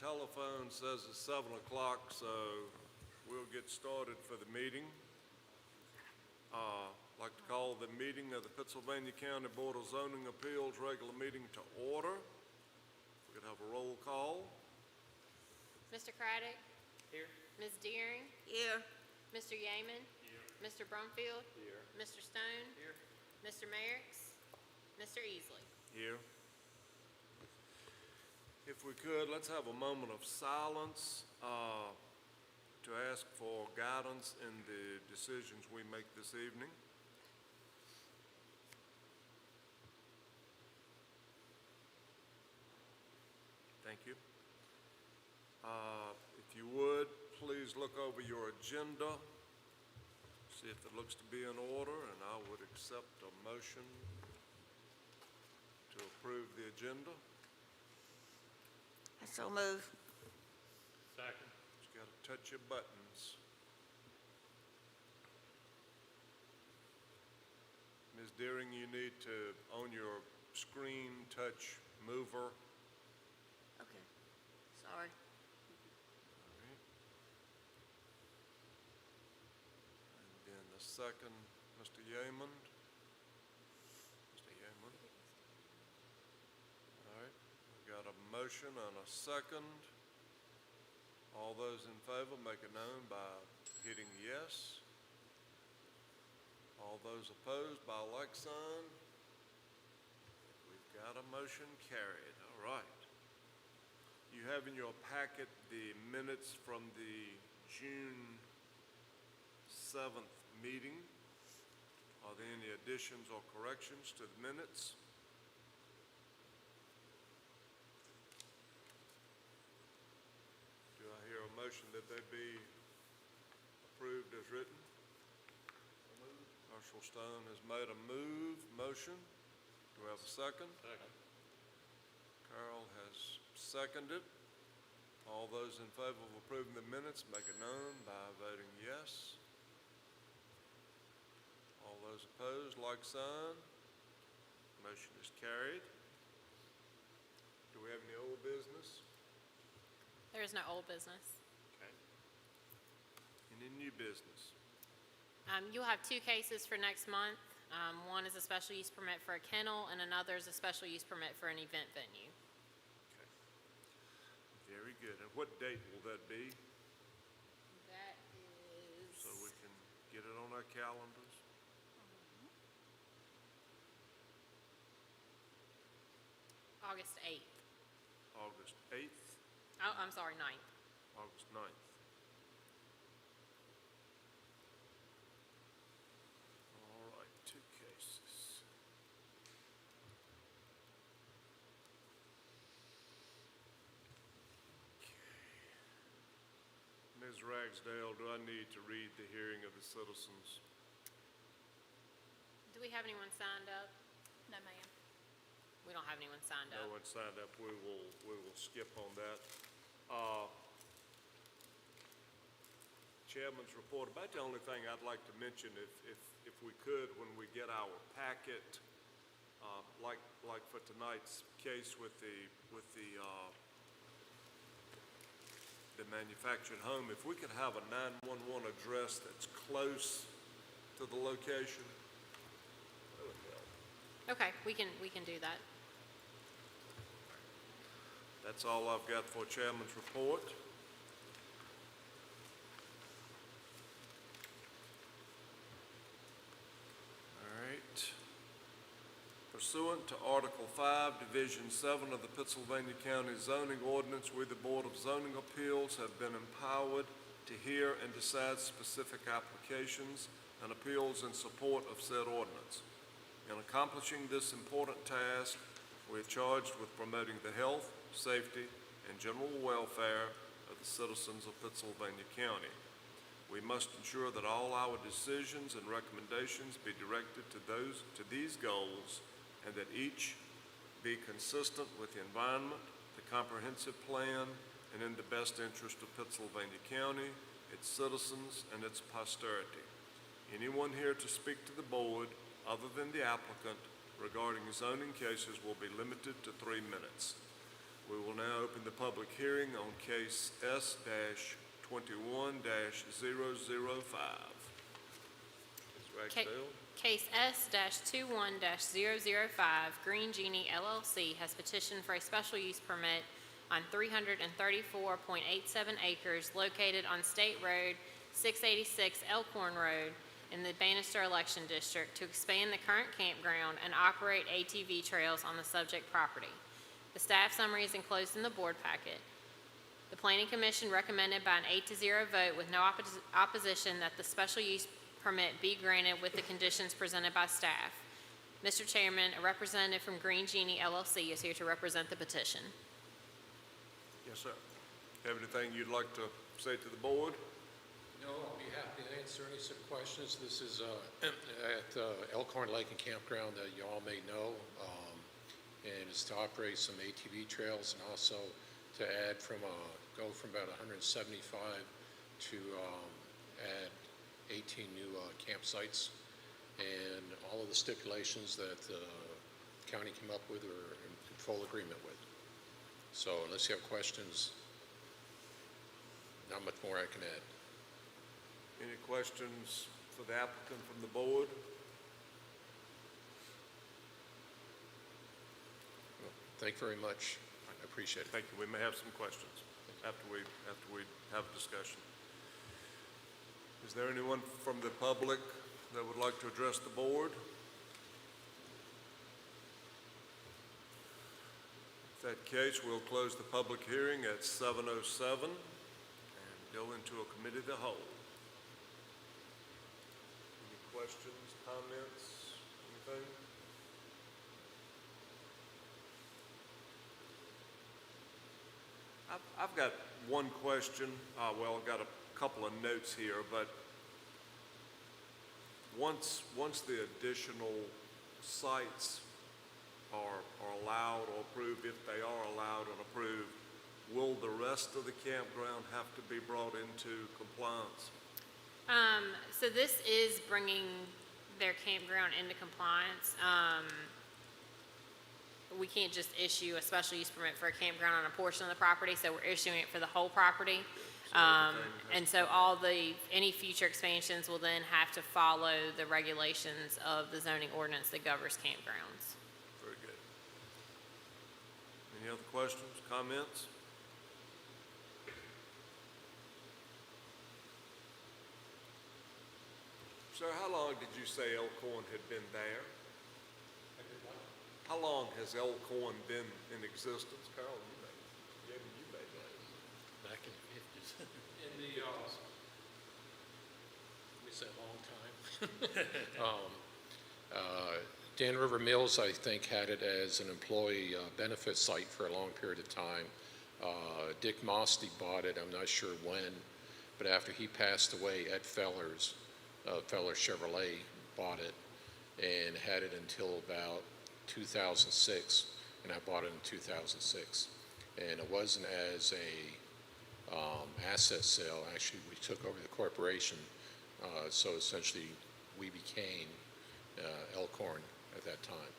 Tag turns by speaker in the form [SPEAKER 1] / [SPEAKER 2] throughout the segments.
[SPEAKER 1] telephone says it's 7 o'clock, so we'll get started for the meeting. I'd like to call the meeting of the Pittsylvania County Board of Zoning Appeals regular meeting to order. We could have a roll call.
[SPEAKER 2] Mr. Craddock?
[SPEAKER 3] Here.
[SPEAKER 2] Ms. Deering?
[SPEAKER 4] Here.
[SPEAKER 2] Mr. Yeaman?
[SPEAKER 3] Here.
[SPEAKER 2] Mr. Brumfield?
[SPEAKER 3] Here.
[SPEAKER 2] Mr. Stone?
[SPEAKER 3] Here.
[SPEAKER 2] Mr. Merricks? Mr. Easley?
[SPEAKER 1] Here. If we could, let's have a moment of silence to ask for guidance in the decisions we make this evening. Thank you. If you would, please look over your agenda, see if it looks to be in order, and I would accept a motion to approve the agenda.
[SPEAKER 4] I so move.
[SPEAKER 3] Second.
[SPEAKER 1] Just got to touch your buttons. Ms. Deering, you need to, on your screen, touch mover.
[SPEAKER 4] Okay. Sorry.
[SPEAKER 1] And then the second, Mr. Yeaman. Mr. Yeaman. All right, we got a motion and a second. All those in favor make it known by hitting yes. All those opposed by like sign. We've got a motion carried. All right. You have in your packet the minutes from the June 7th meeting. Are there any additions or corrections to the minutes? Do I hear a motion that they be approved as written? Marshall Stone has made a motion. Do we have a second?
[SPEAKER 3] Second.
[SPEAKER 1] Carol has seconded. All those in favor of approving the minutes make it known by voting yes. All those opposed, like sign. Motion is carried. Do we have any old business?
[SPEAKER 2] There is no old business.
[SPEAKER 1] Okay. Any new business?
[SPEAKER 2] You'll have two cases for next month. One is a special use permit for a kennel, and another is a special use permit for an event venue.
[SPEAKER 1] Okay. Very good. And what date will that be?
[SPEAKER 2] That is
[SPEAKER 1] So we can get it on our calendars?
[SPEAKER 2] August 8th.
[SPEAKER 1] August 8th,
[SPEAKER 2] Oh, I'm sorry, 9th.
[SPEAKER 1] August 9th. All right, two cases. Okay. Ms. Ragsdale, do I need to read the hearing of the citizens?
[SPEAKER 2] Do we have anyone signed up?
[SPEAKER 4] No, ma'am.
[SPEAKER 2] We don't have anyone signed
[SPEAKER 1] No
[SPEAKER 2] up.
[SPEAKER 1] one signed up. We will skip on that. Chairman's report. About the only thing I'd like to mention, if we could, when we get our packet, like for tonight's case with the manufactured home, if we could have a 911 address that's close to the location, that would help.
[SPEAKER 2] Okay, we can do that.
[SPEAKER 1] That's all I've got for Chairman's report. All right. Pursuant to Article 5, Division 7 of the Pennsylvania County Zoning Ordinance, we, the Board of Zoning Appeals, have been empowered to hear and decide specific applications and appeals in support of said ordinance. In accomplishing this important task, we are charged with promoting the health, safety, and general welfare of the citizens of Pennsylvania County. We must ensure that all our decisions and recommendations be directed to these goals, and that each be consistent with the environment, the comprehensive plan, and in the best interest of Pennsylvania County, its citizens, and its posterity. Anyone here to speak to the board other than the applicant regarding zoning cases will be limited to 3 minutes. We will now open the public hearing on case S-21-005. Ms. Ragsdale?
[SPEAKER 2] Case S-21-005, Green Genie LLC has petitioned for a special use permit on 334.87 acres located on State Road 686 Elkhorn Road in the Bannister Election District to expand the current campground and operate ATV trails on the subject property. The staff summary is enclosed in the board packet. The Planning Commission recommended by an 8-0 vote with no opposition that the special use permit be granted with the conditions presented by staff. Mr. Chairman, a representative from Green Genie LLC is here to represent the petition.
[SPEAKER 1] Yes, sir. Have anything you'd like to say to the board?
[SPEAKER 5] No, I'll be happy to answer any sort of questions. This is at Elkhorn Lake and Campground that you all may know, and it's to operate some ATV trails and also to add go from about 175 to add 18 new campsites, and all of the stipulations that the county came up with are in full agreement with. So unless you have questions, not much more I can add.
[SPEAKER 1] Any questions for the applicant from the board?
[SPEAKER 5] Well, thank you very much. I appreciate it.
[SPEAKER 1] Thank you. We may have some questions after we have a discussion. Is there anyone from the public that would like to address the board? In that case, we'll close the public hearing at 7:07 and go into a committee of the whole. Any questions, comments, anything? I've got one question. Well, I've got a couple of notes here, but once the additional sites are allowed or approved, if they are allowed and approved, will the rest of the campground have to be brought into compliance?
[SPEAKER 2] So this is bringing their campground into compliance. We can't just issue a special use permit for a campground on a portion of the property, so we're issuing it for the whole property. And so any future expansions will then have to follow the regulations of the zoning ordinance that governs campgrounds.
[SPEAKER 1] Very good. Any other questions, comments? Sir, how long did you say Elkhorn had been there? How long has Elkhorn been in existence? Carol, you may know.
[SPEAKER 3] Back in the 50s.
[SPEAKER 5] In the, we said long time. Dan River Mills, I think, had it as an employee benefit site for a long period of time. Dick Mosty bought it, I'm not sure when, but after he passed away, Ed Fellers, Feller Chevrolet, bought it and had it until about 2006, and I bought it in 2006. And it wasn't as a asset sale. Actually, we took over the corporation, so essentially we became Elkhorn at that time.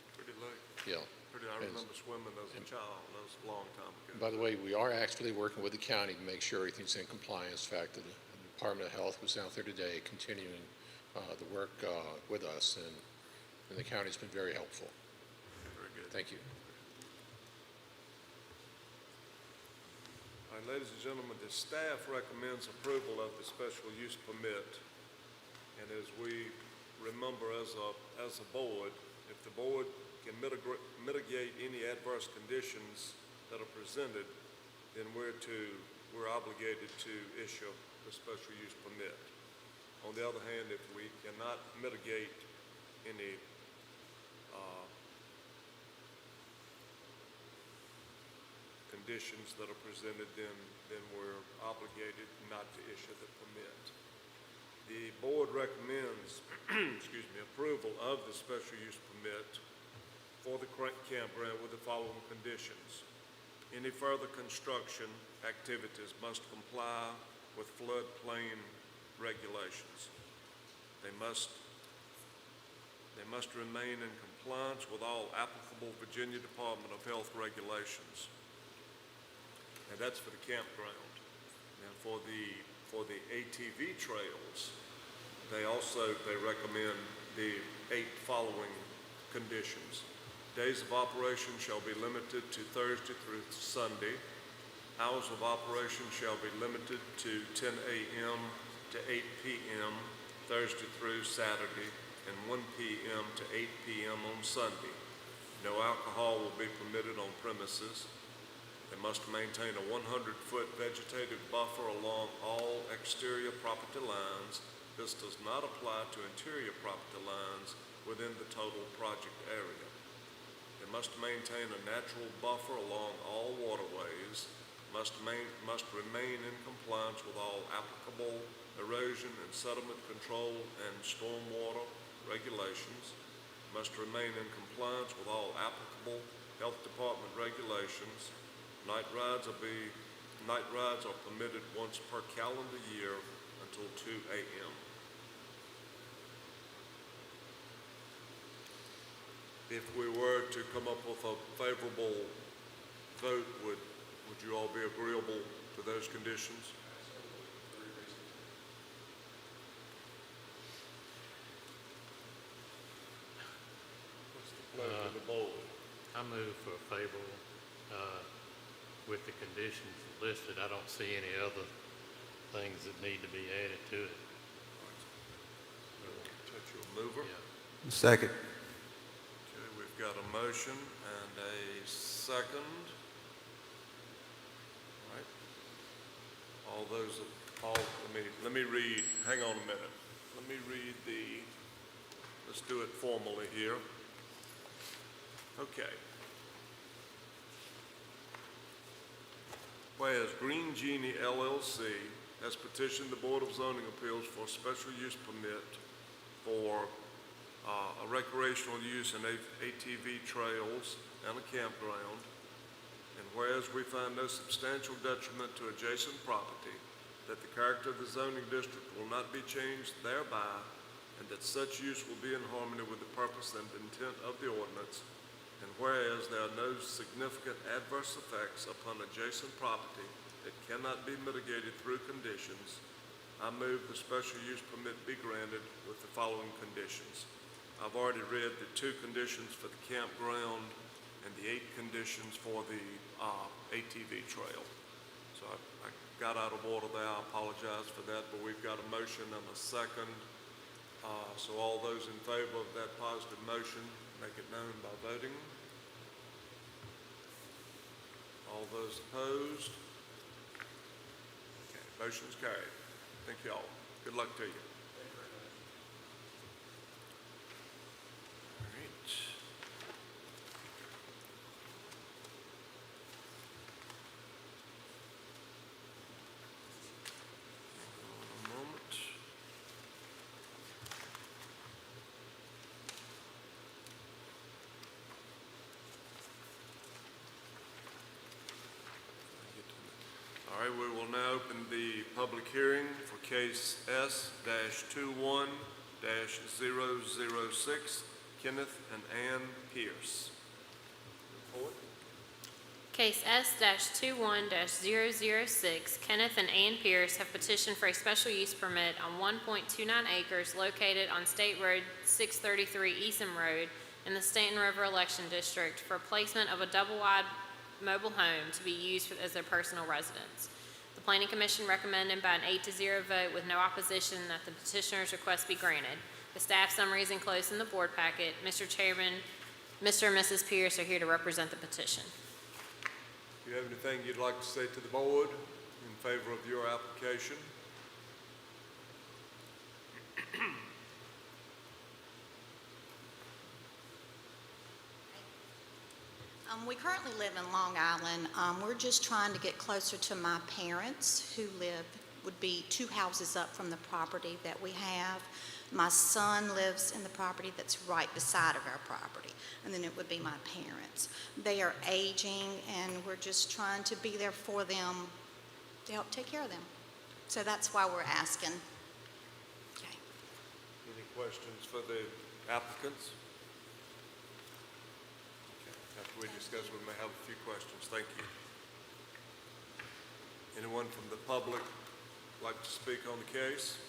[SPEAKER 1] It's pretty late.
[SPEAKER 5] Yeah.
[SPEAKER 1] I remember swimming as a child. That was a long time ago.
[SPEAKER 5] By the way, we are actually working with the county to make sure everything's in compliance. In fact, the Department of Health was out there today continuing the work with us, and the county's been very helpful.
[SPEAKER 1] Very good.
[SPEAKER 5] Thank you.
[SPEAKER 1] All right, ladies and gentlemen, the staff recommends approval of the special use permit. And as we remember as a board, if the board can mitigate any adverse conditions that are presented, then we're obligated to issue the special use permit. On the other hand, if we cannot mitigate any conditions that are presented, then we're obligated not to issue the permit. The board recommends, approval of the special use permit for the campground with the following conditions. Any further construction activities must comply with floodplain regulations. They must They must remain in compliance with all applicable Virginia Department of Health regulations. And that's for the campground. And for the ATV trails, they recommend the 8 following conditions. Days of operation shall be limited to Thursday through Sunday. Hours of operation shall be limited to 10 a.m. to 8 p.m. Thursday through Saturday, and 1 p.m. to 8 p.m. on Sunday. No alcohol will be permitted on premises. They must maintain a 100-foot vegetative buffer along all exterior property lines. This does not apply to interior property lines within the total project area. They must maintain a natural buffer along all waterways, must remain in compliance with all applicable erosion and sediment control and stormwater regulations, must remain in compliance with all applicable health department regulations. Night rides are permitted once per calendar year until 2 a.m. If we were to come up with a favorable vote, would you all be agreeable to those conditions? What's the pleasure of the board?
[SPEAKER 3] I move for favorable, with the conditions listed. I don't see any other things that need to be added to it.
[SPEAKER 1] Touch your mover.
[SPEAKER 3] Yeah.
[SPEAKER 6] Second.
[SPEAKER 1] Okay, we've got a motion and a second. All right. Let me read, hang on a minute. Let me read let's do it formally here. Okay. Whereas Green Genie LLC has petitioned the Board of Zoning Appeals for a special use permit for a recreational use in ATV trails and a campground, and whereas we find no substantial detriment to adjacent property, that the character of the zoning district will not be changed thereby, and that such use will be in harmony with the purpose and intent of the ordinance, and whereas there are no significant adverse effects upon adjacent property that cannot be mitigated through conditions, I move the special use permit be granted with the following conditions. I've already read the 2 conditions for the campground and the 8 conditions for the ATV trail. So I got out of order there. I apologize for that, but we've got a motion and a second. So all those in favor of that positive motion, make it known by voting. All those opposed? Okay, motion's carried. Thank you all. Good luck to you. All right. One moment. All right, we will now open the public hearing for case S-21-006, Kenneth and Ann Pierce. Report.
[SPEAKER 2] Case S-21-006, Kenneth and Ann Pierce have petitioned for a special use permit on 1.29 acres located on State Road 633 Eastham Road in the Stanton River Election District for placement of a double-wide mobile home to be used as their personal residence. The Planning Commission recommended by an 8-0 vote with no opposition that the petitioner's request be granted. The staff summary is enclosed in the board packet. Mr. Chairman, Mr. and Mrs. Pierce are here to represent the petition.
[SPEAKER 1] Do you have anything you'd like to say to the board in favor of your application?
[SPEAKER 4] We currently live in Long Island. We're just trying to get closer to my parents who would be 2 houses up from the property that we have. My son lives in the property that's right beside of our property, and then it would be my parents. They are aging, and we're just trying to be there for them to help take care of them. So that's why we're asking. Okay.
[SPEAKER 1] questions for the applicants? Okay, after we discuss, we may have a few questions. Thank you. Anyone from the public like to speak on the case?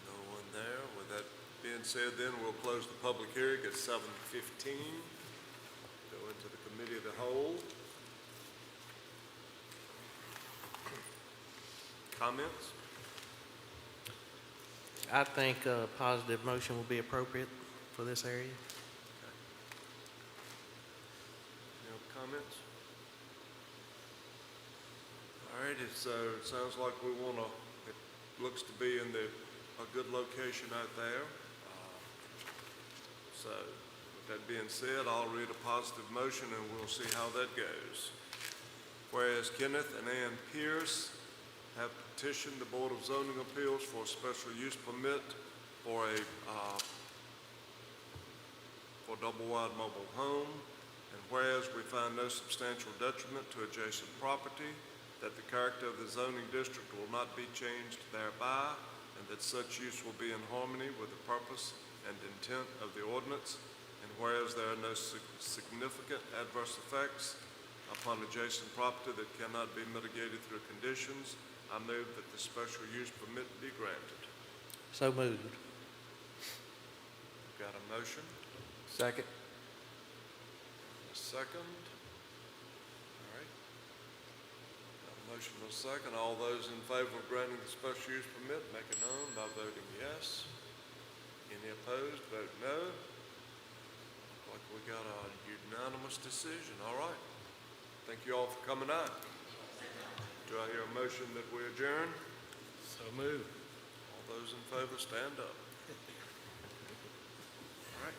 [SPEAKER 1] No one there. With that being said, then we'll close the public hearing at 7:15. Go into the committee of the whole. Comments?
[SPEAKER 6] I think a positive motion will be appropriate for this area.
[SPEAKER 1] Any other comments? All right, it sounds like we want to, it looks to be in a good location out there. So with that being said, I'll read a positive motion and we'll see how that goes. Whereas Kenneth and Ann Pierce have petitioned the Board of Zoning Appeals for a special use permit for a double-wide mobile home, and whereas we find no substantial detriment to adjacent property, that the character of the zoning district will not be changed thereby, and that such use will be in harmony with the purpose and intent of the ordinance, and whereas there are no significant adverse effects upon adjacent property that cannot be mitigated through conditions, I move that the special use permit be granted.
[SPEAKER 6] So moved.
[SPEAKER 1] Got a motion?
[SPEAKER 6] Second.
[SPEAKER 1] A second? All right. Got a motion and a second. All those in favor of granting the special use permit, make it known by voting yes. Any opposed, vote no. Looks like we got a unanimous decision. All right. Thank you all for coming out. Do I hear a motion that we adjourn?
[SPEAKER 3] So moved.
[SPEAKER 1] All those in favor, stand up. All right.